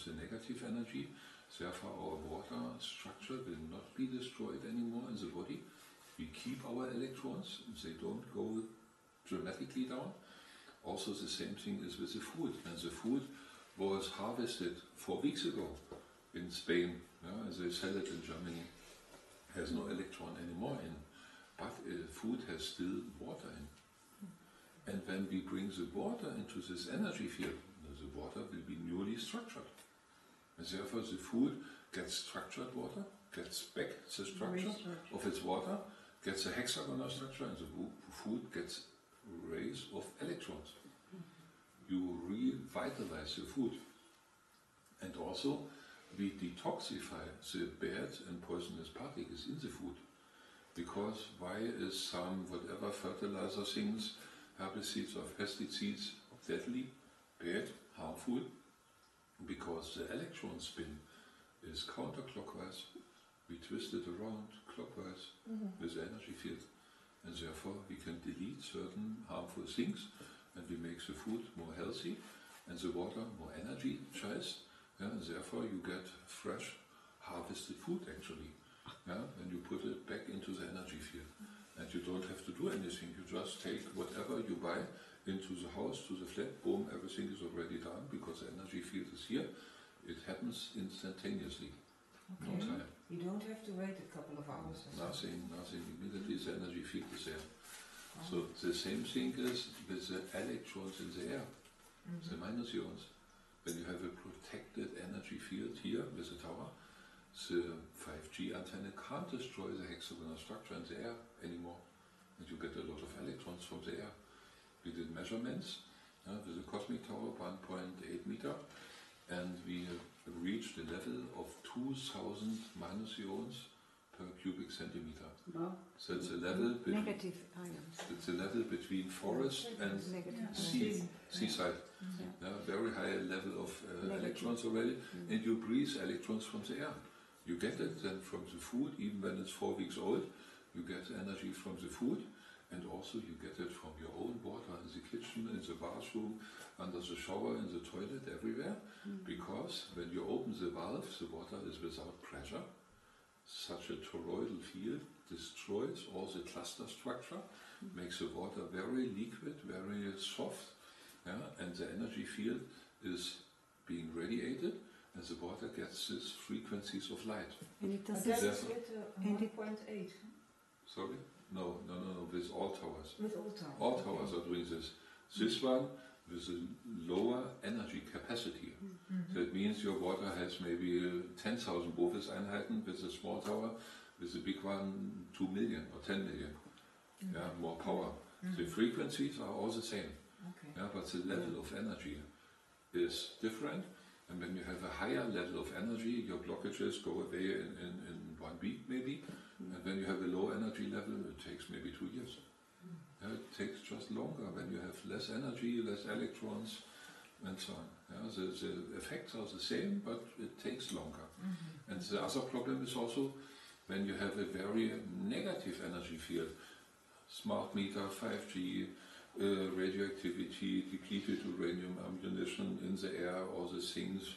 the negative energy. Therefore our water structure will not be destroyed anymore in the body. We keep our electrons, they don't go dramatically down. Also the same thing is with the food. And the food was harvested 4 weeks ago in Spain, and they sell it in Germany. Has no electron anymore in, but food has still water in. And when we bring the water into this energy field, the water will be newly structured. And therefore the food gets structured water, gets back the structure of its water, gets a hexagonal structure, and the food gets rays of electrons. You revitalize your food. And also we detoxify the bad and poisonous particles in the food. Because why is some whatever fertilizer things, herbicides or pesticides deadly, bad, harmful? Because the electron spin is counterclockwise. We twist it around clockwise with the energy field. And therefore we can delete certain harmful things, and we make the food more healthy and the water more energized. And therefore you get fresh harvested food actually. And you put it back into the energy field. And you don't have to do anything, you just take whatever you buy into the house, to the flat, boom, everything is already done because the energy field is here. It happens instantaneously. Okay. No time. You don't have to wait a couple of hours or Nothing, immediately the energy field is there. So the same thing is with the electrons in the air, the minus ions. When you have a protected energy field here with the tower, the 5G antenna can't destroy the hexagonal structure in the air anymore. And you get a lot of electrons from the air. We did measurements with the cosmic tower, 1.8 meter, and we reached a level of 2000 minus ions per cubic centimeter. No. So it's a level Negative ions. it's a level between forest and seaside. Very high level of electrons already, and you breathe electrons from the air. You get it then from the food, even when it's 4 weeks old, you get energy from the food, and also you get it from your own water in the kitchen, in the bathroom, under the shower, in the toilet, everywhere. Because when you open the valve, the water is without pressure. Such a toroidal field destroys all the cluster structure, makes the water very liquid, very soft, and the energy field is being radiated, and the water gets these frequencies of light. And it doesn't. That is with 1.8. Sorry? No, with all towers. With all towers. All towers are doing this. This one with a lower energy capacity. That means your water has maybe 10,000 Bewustzeinheiten with a small tower, with the big one 2 million or 10 million. More power. The frequencies are all the same. But the level of energy is different. And when you have a higher level of energy, your blockages go away in 1 week maybe. And when you have a low energy level, it takes maybe 2 years. It takes just longer when you have less energy, less electrons, and so on. The effects are the same, but it takes longer. And the other problem is also when you have a very negative energy field, smart meter, 5G, radioactivity, depleted uranium ammunition in the air, all the things,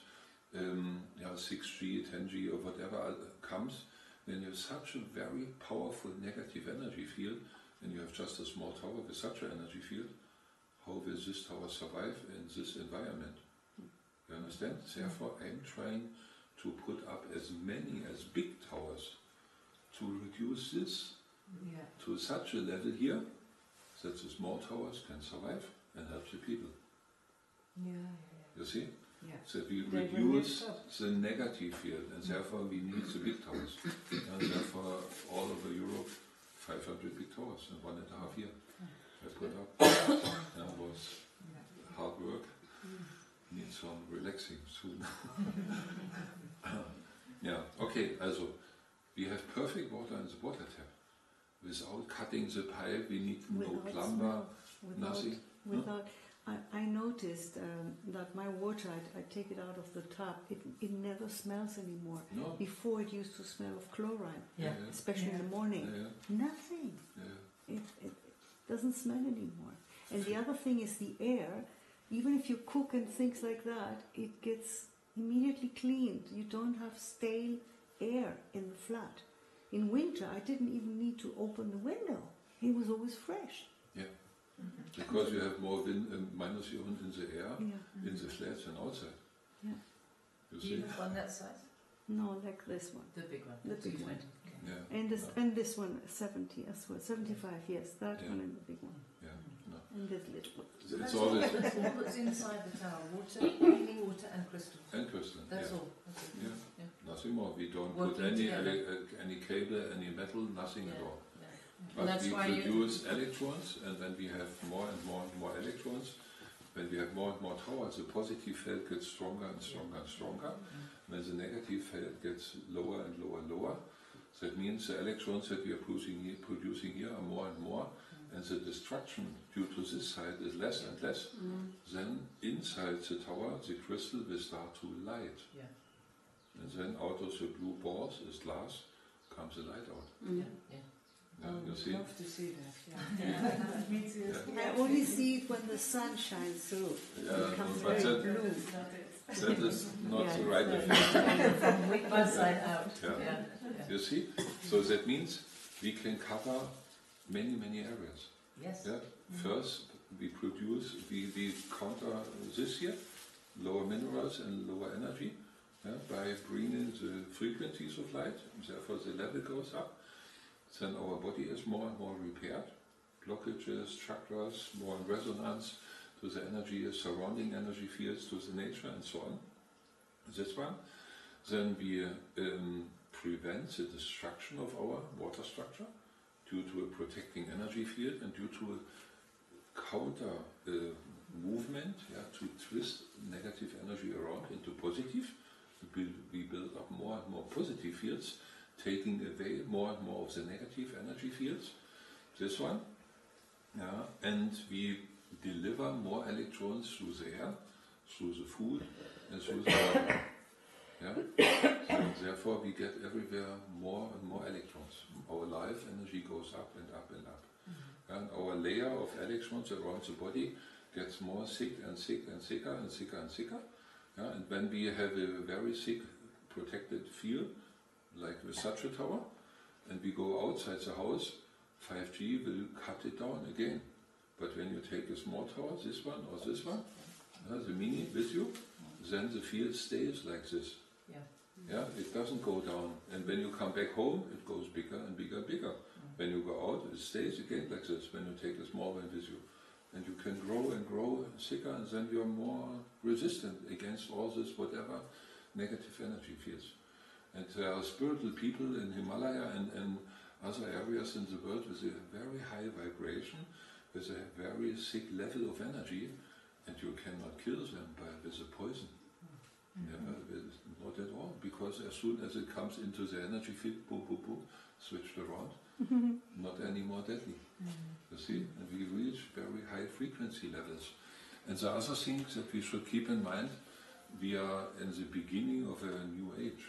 6G, 10G or whatever comes, then you have such a very powerful negative energy field, and you have just a small tower with such an energy field. How will this tower survive in this environment? You understand? Therefore I'm trying to put up as many as big towers to reduce this to such a level here that the small towers can survive and help the people. You see? So we reduce the negative field, and therefore we need the big towers. And therefore all over Europe 500 big towers in 1.5 years. I put up. That was hard work. Need some relaxing soon. Okay, also we have perfect water in the water tap. Without cutting the pipe, we need no plumber, nothing. I noticed that my water, I take it out of the tap, it never smells anymore. No. Before it used to smell of chlorine, especially in the morning. Nothing. It doesn't smell anymore. And the other thing is the air. Even if you cook and things like that, it gets immediately cleaned. You don't have stale air in the flat. In winter, I didn't even need to open the window. It was always fresh. Yeah, because you have more wind minus ion in the air, Yeah. in the flats than outside. Yeah. You Do you see? have one that size? No, like this one. The big one. The big one. Okay. Yeah. And this one, 70 as well, 75, yes, that Yeah. one and the big one. Yeah. No. And this little one. It's always That's all that's inside the tower. Water, boiling water and crystal. and crystal. That's yeah. all. That's it. Yeah. Yeah. Nothing more. We don't Working put together. any cable, any metal, nothing at Yeah. all. Yeah. And But that's we why you... produce electrons, and then we have more and more and more electrons. When we have more and more towers, the positive field gets stronger and stronger and stronger. When the negative field gets lower and lower and lower, so that means the electrons that we are producing here are more and more, and the destruction due to this side is less and less. Then inside the tower, the crystal will start to light. Yeah. And then out of the blue balls, as glass, comes the light out. Yeah. Yeah. Yeah, you see? Love to see that. Yeah. Me too. Yeah. I only see it when the sun shines through. Yeah, It becomes but very that- blue. That is not Yeah, the it's right not- effect. From inside out. Yeah. Yeah. Yeah. You see? So that means we can cover many, many areas. Yes. Yeah. First, we counter this here, lower minerals and lower energy, by bringing the frequencies of light, therefore the level goes up. Then our body is more and more repaired. Blockages, chakras, more in resonance to the energy, surrounding energy fields, to the nature and so on. This one. Then we prevent the destruction of our water structure due to a protecting energy field and due to a counter movement, to twist negative energy around into positive. We build up more and more positive fields, taking away more and more of the negative energy fields. This one. And we deliver more electrons through the air, through the food, and through the water. So therefore we get everywhere more and more electrons. Our life energy goes up and up and up. And our layer of electrons around the body gets more thick and thick and thicker and thicker and thicker. And when we have a very thick protected field, like with such a tower, and we go outside the house, 5G will cut it down again. But when you take a small tower, this one or this one, the mini with you, then the field stays like this. It doesn't go down. And when you come back home, it goes bigger and bigger and bigger. When you go out, it stays again like this when you take a small one with you. And you can grow and grow thicker, and then you're more resistant against all this whatever negative energy fields. And there are spiritual people in Himalaya and other areas in the world with a very high vibration, with a very thick level of energy, and you cannot kill them with a poison. Never, not at all, because as soon as it comes into the energy field, boom, boom, boom, switched around, not any more deadly. You see, and we reach very high frequency levels. And the other things that we should keep in mind, we are in the beginning of a new age.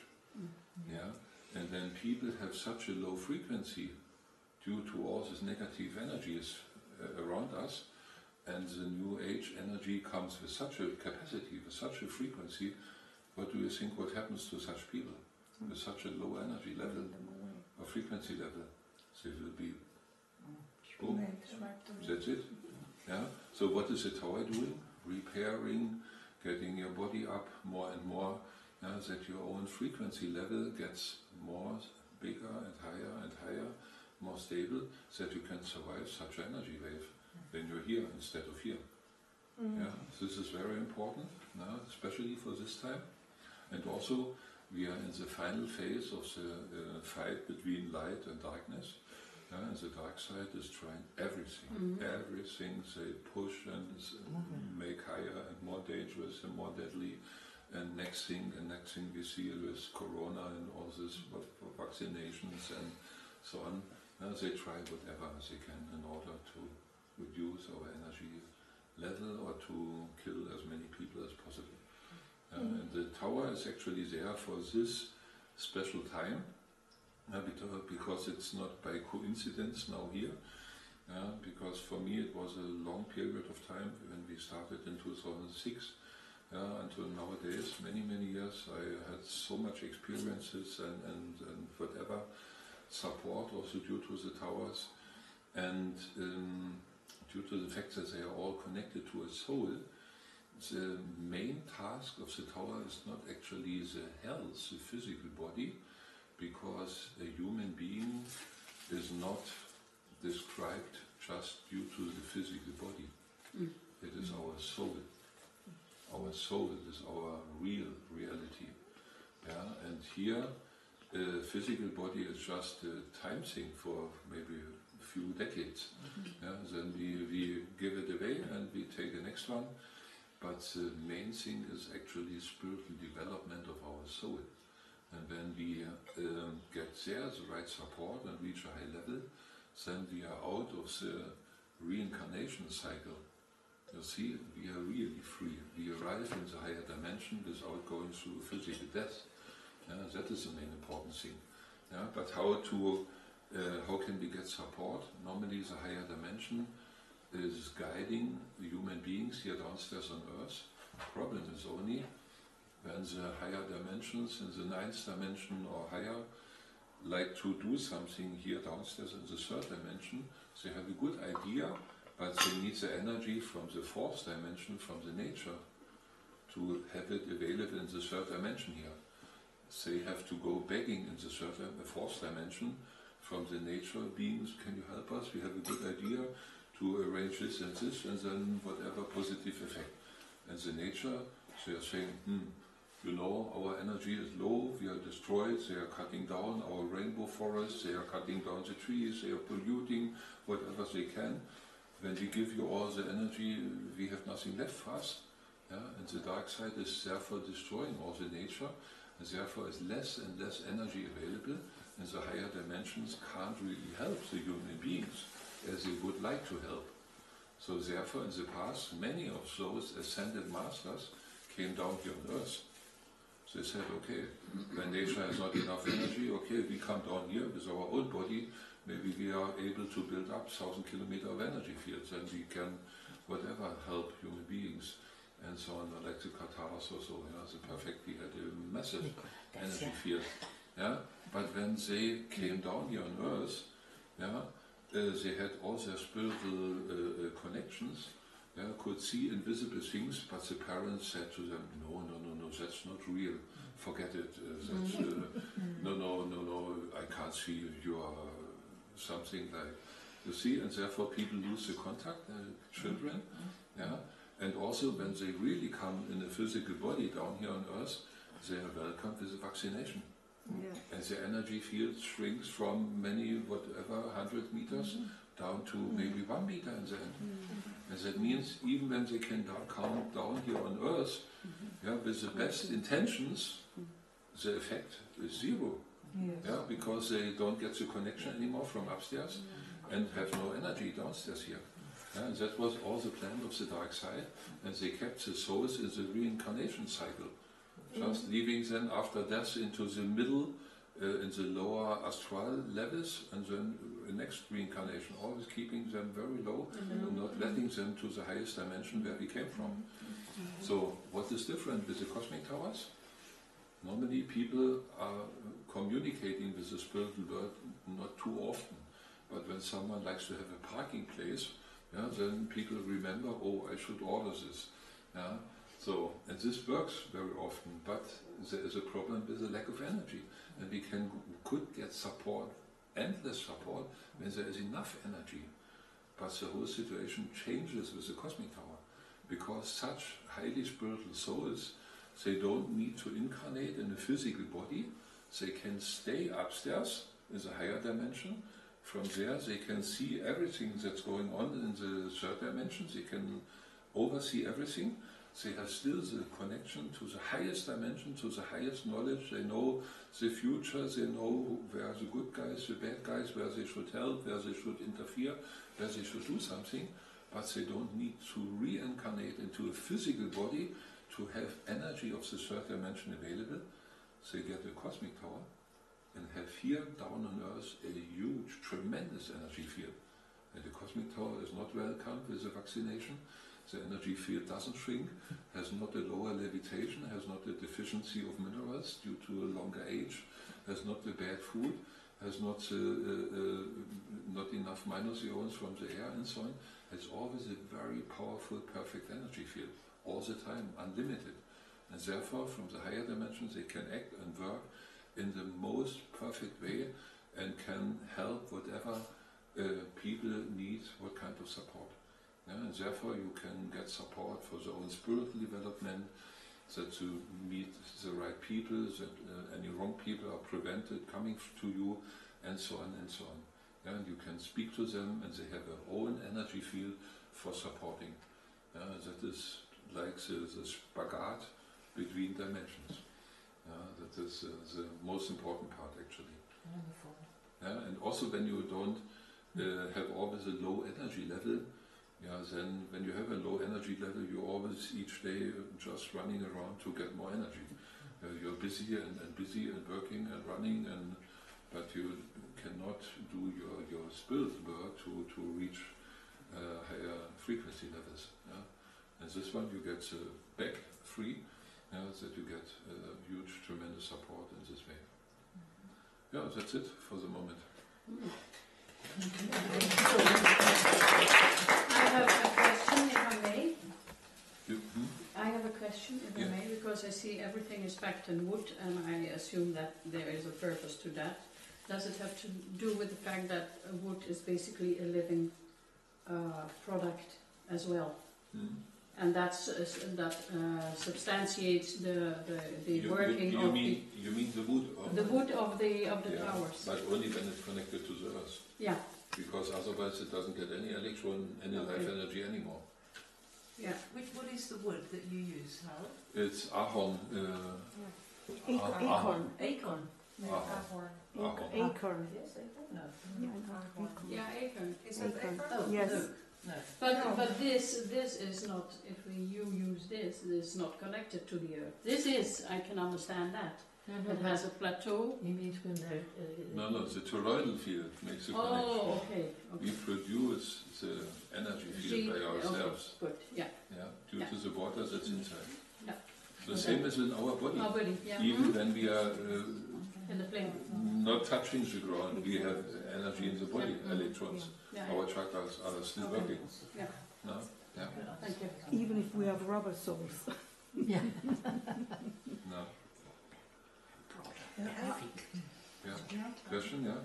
And then people have such a low frequency due to all this negative energies around us, and the new age energy comes with such a capacity, with such a frequency. What do you think what happens to such people with such a low energy level or frequency level? They will be boom. That's it. So what is the tower doing? Repairing, getting your body up more and more, that your own frequency level gets more, bigger and higher, more stable, so that you can survive such an energy wave when you're here instead of here. This is very important, especially for this time. And also, we are in the final phase of the fight between light and darkness. And the dark side is trying everything. Everything they push and make higher and more dangerous and more deadly. And next thing we see with Corona and all this vaccinations and so on. They try whatever they can in order to reduce our energy level or to kill as many people as possible. And the tower is actually there for this special time, because it's not by coincidence now here, because for me it was a long period of time when we started in 2006, Until nowadays, many years, I had so much experiences and whatever support also due to the towers, and due to the fact that they are all connected to a soul. The main task of the tower is not actually the health, the physical body, because a human being is not described just due to the physical body. It is our soul. Our soul is our real reality. And here, physical body is just a time thing for maybe a few decades. Then we give it away and we take the next one. But the main thing is actually spiritual development of our soul. And when we get there, the right support, and reach a high level, then we are out of the reincarnation cycle. You see, we are really free. We arrive in the higher dimension without going through physical death. That is the main important thing. But how can we get support? Normally the higher dimension is guiding the human beings here downstairs on Earth. The problem is only when the higher dimensions, in the 9th dimension or higher, like to do something here downstairs in the 3rd dimension, they have a good idea, but they need the energy from the 4th dimension, from the nature, to have it available in the 3rd dimension here. They have to go begging in the 4th dimension from the nature beings, can you help us? We have a good idea to arrange this, and then whatever positive effect. And the nature, they are saying, our energy is low, we are destroyed, they are cutting down our rainbow forests, they are cutting down the trees, they are polluting whatever they can. When we give you all the energy, we have nothing left for us. And the dark side is therefore destroying all the nature, and therefore is less and less energy available, and the higher dimensions can't really help the human beings as they would like to help. So therefore in the past, many of those ascended masters came down here on Earth. They said, okay, when nature has not enough energy, okay, we come down here with our own body, maybe we are able to build up 1,000 kilometers of energy fields, and we can, whatever, help human beings, and so on, like the Qatars or so, the perfect, we had a massive energy field. But when they came down here on Earth, they had all their spiritual connections, could see invisible things, but the parents said to them, no, that's not real, forget it, that's, no, I can't see, you are something like, you see, and therefore people lose the contact, children, and also when they really come in a physical body down here on Earth, they are welcomed with a vaccination. And the energy field shrinks from many, whatever, 100 meters down to maybe 1 meter in the end. And that means even when they can come down here on Earth, with the best intentions, the effect is zero. Because they don't get the connection anymore from upstairs and have no energy downstairs here. And that was all the plan of the dark side, and they kept the souls in the reincarnation cycle. Just leaving them after death into the middle, in the lower astral levels, and then the next reincarnation, always keeping them very low and not letting them to the highest dimension where we came from. So what is different with the cosmic towers? Normally people are communicating with the spiritual world not too often, but when someone likes to have a parking place, then people remember, oh, I should order this. So, and this works very often, but there is a problem with the lack of energy. And we could get support, endless support, when there is enough energy. But the whole situation changes with the cosmic tower, because such highly spiritual souls, they don't need to incarnate in a physical body. They can stay upstairs in the higher dimension. From there they can see everything that's going on in the 3rd dimension. They can oversee everything. They have still the connection to the highest dimension, to the highest knowledge. They know the future, they know where the good guys, the bad guys, where they should help, where they should interfere, where they should do something, but they don't need to reincarnate into a physical body to have energy of the 3rd dimension available. They get a cosmic tower and have here down on Earth a huge, tremendous energy field. And the cosmic tower is not welcomed with a vaccination. the energy field doesn't shrink, has not a lower levitation, has not a deficiency of minerals due to a longer age, has not the bad food, has not enough minus ions from the air and so on. It's always a very powerful, perfect energy field, all the time, unlimited. And therefore, from the higher dimensions, they can act and work in the most perfect way and can help whatever people need, what kind of support. Yeah, and therefore you can get support for their own spiritual development, that to meet the right people, that any wrong people are prevented coming to you, and so on and so on. Yeah, and you can speak to them and they have their own energy field for supporting. That is like the spagat between dimensions. That is the most important part actually. Wonderful. And also when you don't have always a low energy level, then when you have a low energy level, you always each day just running around to get more energy. You're busy and busy and working and running, but you cannot do your spiritual work to reach higher frequency levels. And this one you get back free, that you get huge, tremendous support in this way. Yeah, that's it for the moment. I have a question, if I may. I have a question, if I Yeah. may, because I see everything is packed in wood, and I assume that there is a purpose to that. Does it have to do with the fact that wood is basically a living product as well? And that substantiates the working of you mean the wood? the wood of the towers. But only when it's connected to the earth. Yeah. Because otherwise it doesn't get any electron, any life energy anymore. Yeah. What is the wood that you use, Harald? It's ahorn. Acorn. Acorn. Ahorn. Acorn. Yes, acorn. No. Yeah, acorn. Is that Acorn. acorn? Oh, Yes. No. But this is not, if you use this is not connected to the earth. This is, I can understand that. It has a plateau. You mean when No, the toroidal field makes the connection. Oh, okay. We produce the energy field by ourselves. Okay, good, yeah. Due to the water that's inside. Yeah. The same as in our body. Our body, yeah. Even when we are In the plane. not touching the ground, we have energy in the body, electrons. Yeah, Our chakras are still Okay. working. Yeah. No? Yeah. Thank you. Even if we have rubber soles. Yeah. No. Yeah. Yeah. Question? Yeah.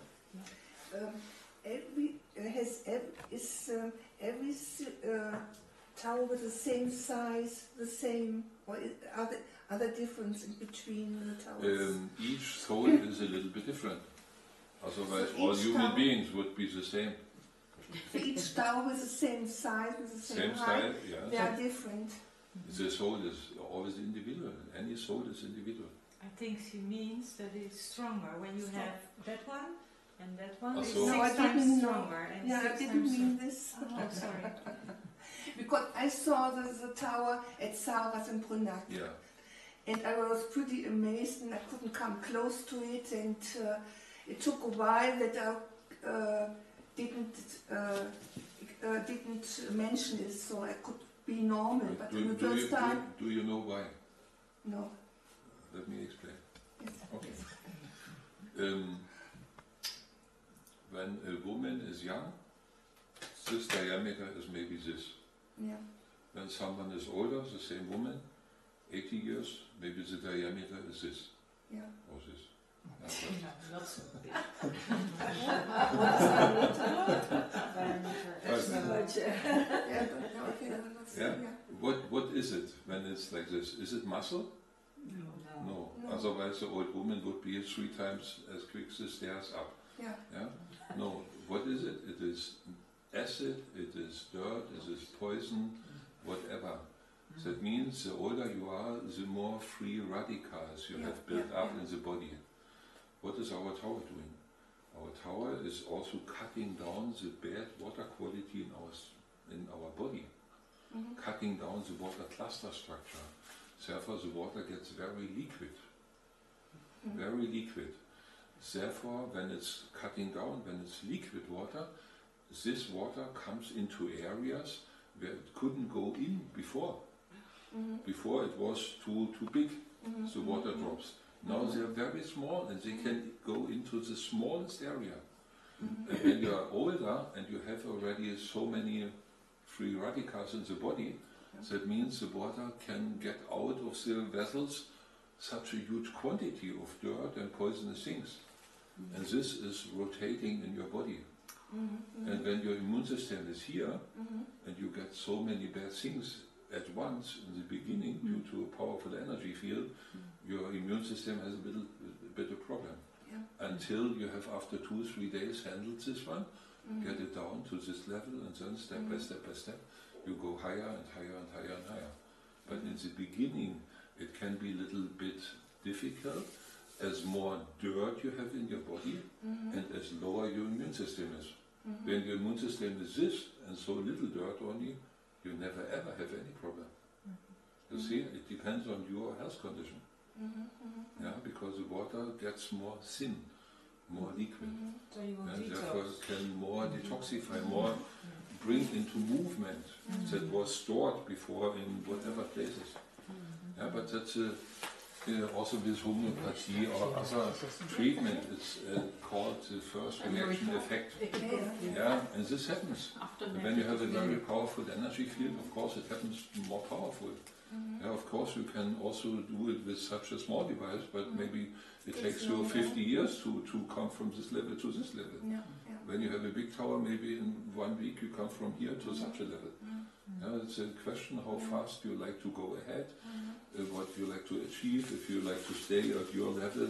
Every tower with the same size, the same, or are there difference in between the towers? Each soul is a little bit different. Otherwise, So all each human tower- beings would be the same. So each tower with the same size, with the same height, Same style, yeah. they are different. The soul is always individual. Any soul is individual. I think she means that it's stronger when you have that one and that one. It's So- No, I 6 didn't times know. stronger and Yeah, I 6 didn't times mean this. Oh, sorry. Because I saw the tower at Saras in Brunnak, Yeah. and I was pretty amazed, and I couldn't come close to it, and it took a while that I didn't mention it, so I could be normal. But the first time, do you know why? no. Let me explain. Yes. Okay. When a woman is young, this diameter is maybe this. Yeah. When someone is older, the same woman, 80 years, maybe the diameter is this. Yeah. Or this. Not so big. Yeah, okay, that's, Yeah. What is it when it's like this? Is it muscle? No. No. Otherwise the old woman would be 3 times as quick the stairs up. Yeah. Yeah? No. What is it? It is acid, it is dirt, it is poison, whatever. That means the older you are, the more free radicals you have built up in the body. What is our tower doing? Our tower is also cutting down the bad water quality in our body. Cutting down the water cluster structure. Therefore the water gets very liquid. Very liquid. Therefore when it's cutting down, when it's liquid water, this water comes into areas where it couldn't go in before. Before it was too big, the water drops. Now they are very small and they can go into the smallest area. And when you are older and you have already so many free radicals in the body, that means the water can get out of the vessels such a huge quantity of dirt and poisonous things. And this is rotating in your body. And when your immune system is here, and you get so many bad things at once in the beginning due to a powerful energy field, your immune system has a bit of problem. Until you have, after 2-3 days, handled this one, get it down to this level, and then step by step, you go higher and higher and higher and higher. But in the beginning, it can be a little bit difficult, as more dirt you have in your body, and as lower your immune system is. When your immune system is this, and so little dirt only, you never ever have any problem. You see, it depends on your health condition. Yeah, because the water gets more thin, more liquid, So you will and detox. therefore can more detoxify, more bring into movement that was stored before in whatever places. Yeah, but that's also with homeopathy or other treatment. It's called the first reaction effect. Yeah, and this happens. And when you have a very powerful energy field, of course it happens more powerful. Yeah, of course you can also do it with such a small device, but maybe it takes you 50 years to come from this level to this level. When you have a big tower, maybe in 1 week you come from here to such a level. Yeah, it's a question how fast you like to go ahead, what you like to achieve, if you like to stay at your level,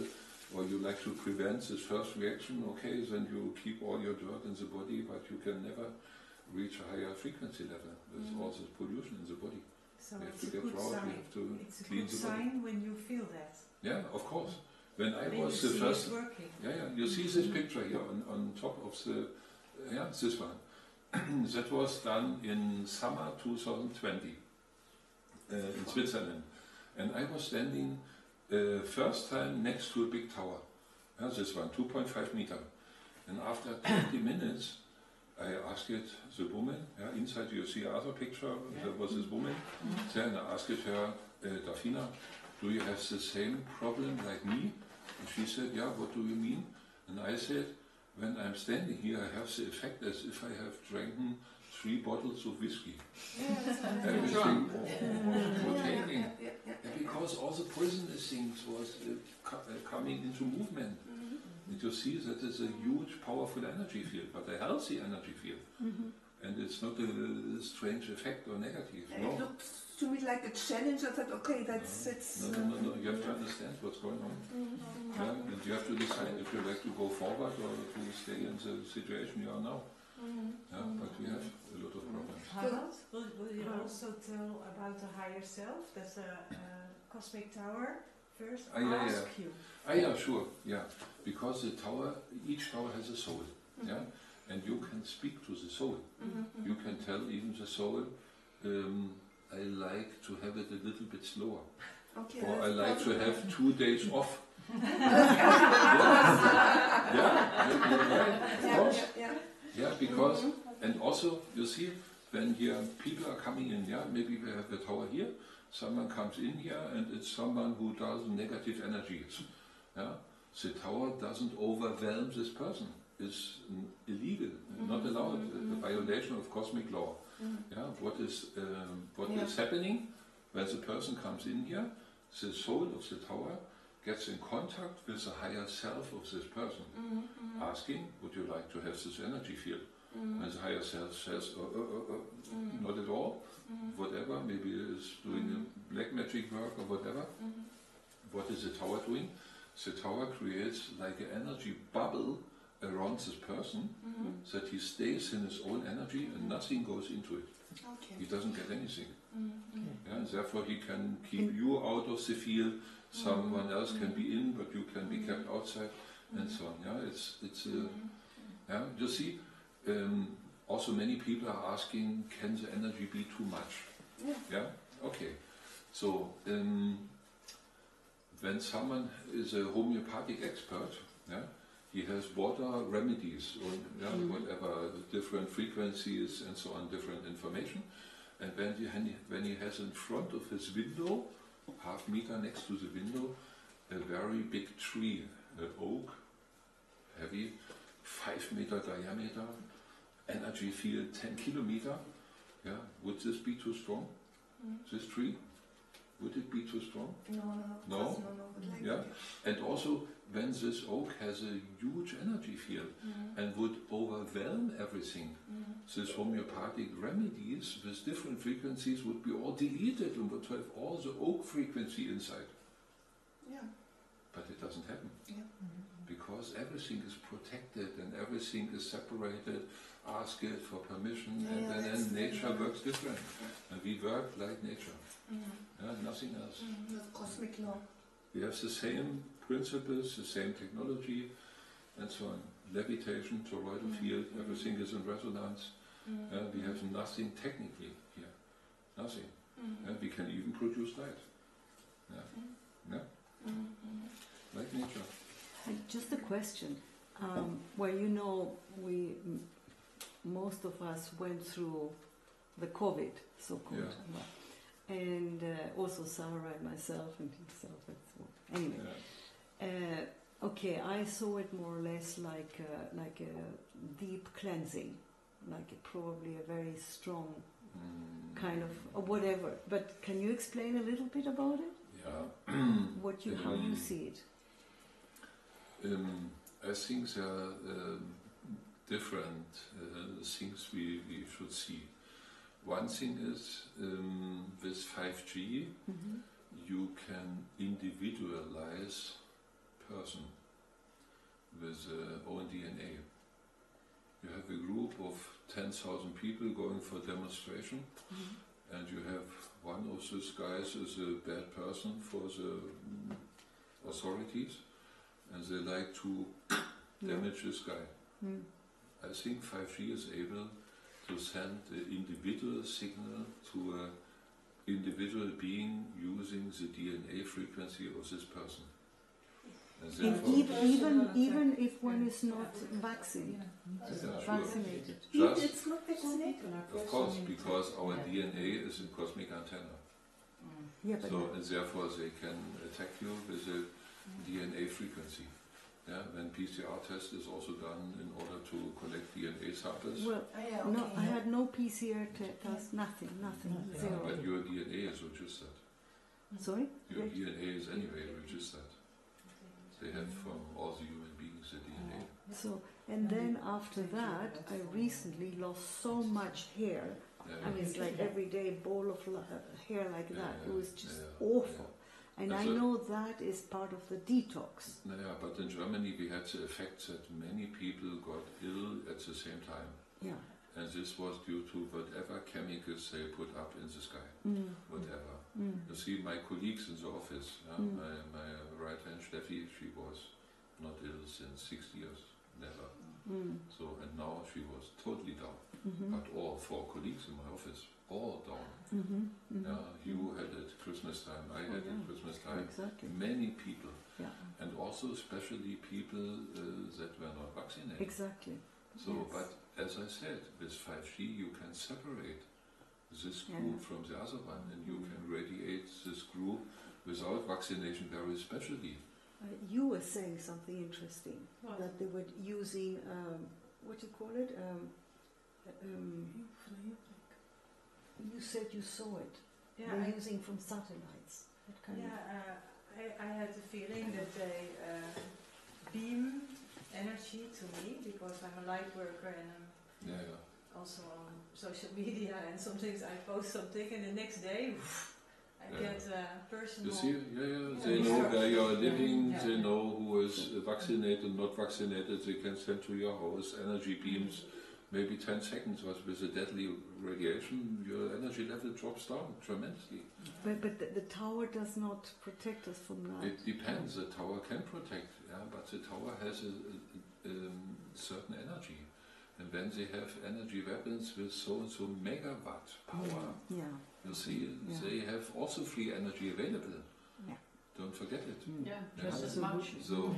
or you like to prevent this first reaction, okay, then you keep all your dirt in the body, but you can never reach a higher frequency level. There's all this pollution in the body. So You have it's to a get good out, you sign. have to It's a clean good the body. sign when you feel that. Yeah, of course. When I Then was you the see first, it's working. you see this picture here on top of the, this one. That was done in summer 2020 in Switzerland. And I was standing first time next to a big tower. This one, 2.5 meter. And after 20 minutes, I asked it, the woman, inside you see another picture, there was this woman, then I asked her, Dafina, do you have the same problem like me? And she said, yeah, what do you mean? And I said, when I'm standing here, I have the effect as if I have drinking 3 bottles of whiskey. Everything was rotating. Because all the poisonous things was coming into movement. And you see that it's a huge, powerful energy field, but a healthy energy field. And it's not a strange effect or negative. No. It looks to me like a challenge. I thought, okay, that's... No. You have to understand what's going on. Yeah? And you have to decide if you like to go forward or to stay in the situation you are now. Yeah, but we have a lot of problems. Harald, will you also tell about the higher self? That's a cosmic tower. First, ask you. Yeah, sure. Yeah, because the tower, each tower has a soul. Yeah, and you can speak to the soul. You can tell even the soul, I like to have it a little bit slower, or I like to have 2 days off. Yeah, because, and also, you see, when here people are coming in, maybe we have a tower here, someone comes in here and it's someone who does negative energies. Yeah? The tower doesn't overwhelm this person. It's illegal, not allowed, a violation of cosmic law. Yeah? What is happening when the person comes in here? The soul of the tower gets in contact with the higher self of this person, asking, would you like to have this energy field? And the higher self says, not at all, whatever, maybe it's doing a black magic work or whatever. What is the tower doing? The tower creates like an energy bubble around this person, that he stays in his own energy and nothing goes into it. He doesn't get anything. And therefore he can keep you out of the field, someone else can be in, but you can be kept outside, and so on. You see, also many people are asking, can the energy be too much? Okay. So when someone is a homeopathic expert, he has water remedies or whatever, different frequencies and so on, different information. And when he has in front of his window, half meter next to the window, a very big tree, an oak, heavy, 5 meter diameter, energy field 10 kilometer. Yeah, would this be too strong? This tree? Would it be too strong? No. Like Yeah, and also when this oak has a huge energy field and would overwhelm everything, these homeopathic remedies with different frequencies would be all deleted and would have all the oak frequency inside. Yeah. But it doesn't happen. Yeah. Because everything is protected and everything is separated, ask it for permission, Yeah, and then nature yeah. works different. And we work like nature, nothing else. The cosmic law. We have the same principles, the same technology, and so on. Levitation, toroidal field, everything is in resonance. We have nothing technically here, nothing. We can even produce light. Like nature. Just a question. Well, most of us went through the COVID, so-called, and also Sarah and myself and himself. Anyway, okay, I saw it more or less like a deep cleansing, probably a very strong kind of whatever. But can you explain a little bit about it? Yeah. How you see it? I think there are different things we should see. One thing is with 5G, you can individualize person with own DNA. You have a group of 10,000 people going for demonstration, and you have one of these guys is a bad person for the authorities, and they like to damage this guy. I think 5G is able to send an individual signal to an individual being using the DNA frequency of this person. Even if one is not vaccinated. It's not vaccinated. Of course, because our DNA is a cosmic antenna. And therefore they can attack you with a DNA frequency. Yeah, when PCR test is also done in order to collect DNA samples. Well, no, I had no PCR test, nothing, zero. But your DNA is registered. Sorry? Your DNA is anyway registered. They have from all the human beings the DNA. So, and then after that, I recently lost so much hair. I mean, it's like every day ball of hair like that. It was just awful. And I know that is part of the detox. But in Germany we had the effect that many people got ill at the same time. Yeah. And this was due to whatever chemicals they put up in the sky. Whatever. You see, my colleagues in the office, my right hand Steffi, she was not ill since 6 years, never. So, and now she was totally down. But all 4 colleagues in my office, all down. You had it Christmas time, I had it Christmas time. Exactly. Many people. Yeah. And also especially people that were not vaccinated. Exactly. So, but as I said, with 5G you can separate this group from the other one, and you can radiate this group without vaccination very specially. You were saying something interesting, that they were using, what do you call it? You said you saw it. Yeah, They're using from satellites. What kind of? I had the feeling that they beam energy to me because I'm a light worker and I'm also on social media, and sometimes I post something and the next day I get personal. You see, they know where you are living, they know who is vaccinated, not vaccinated, they can send to your house energy beams. Maybe 10 seconds, but with a deadly radiation, your energy level drops down tremendously. But the tower does not protect us from that. It depends. The tower can protect, but the tower has a certain energy. And when they have energy weapons with so and so megawatt power, you see, they have also free energy available. Don't forget it. Just as much. So